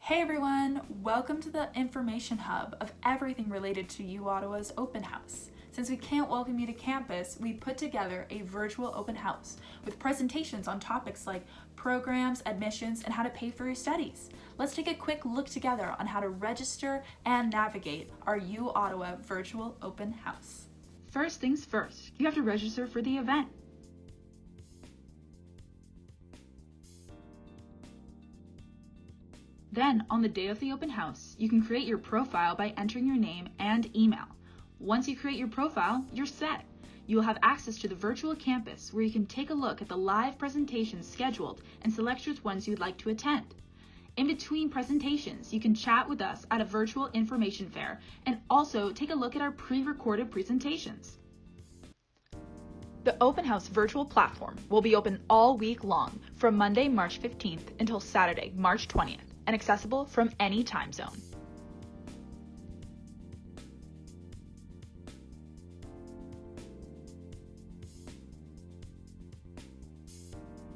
Hey everyone, welcome to the information hub of everything related to uOttawa's open house. Since we can't welcome you to campus, we put together a virtual open house with presentations on topics like programs, admissions, and how to pay for your studies. Let's take a quick look together on how to register and navigate our uOttawa virtual open house. First things first, you have to register for the event. Then, on the day of the open house, you can create your profile by entering your name and email. Once you create your profile, you're set. You will have access to the virtual campus where you can take a look at the live presentations scheduled and select which ones you'd like to attend. In between presentations, you can chat with us at a virtual information fair and also take a look at our pre-recorded presentations. The Open House virtual platform will be open all week long from Monday, March 15th until Saturday, March 20th. And accessible from any time zone.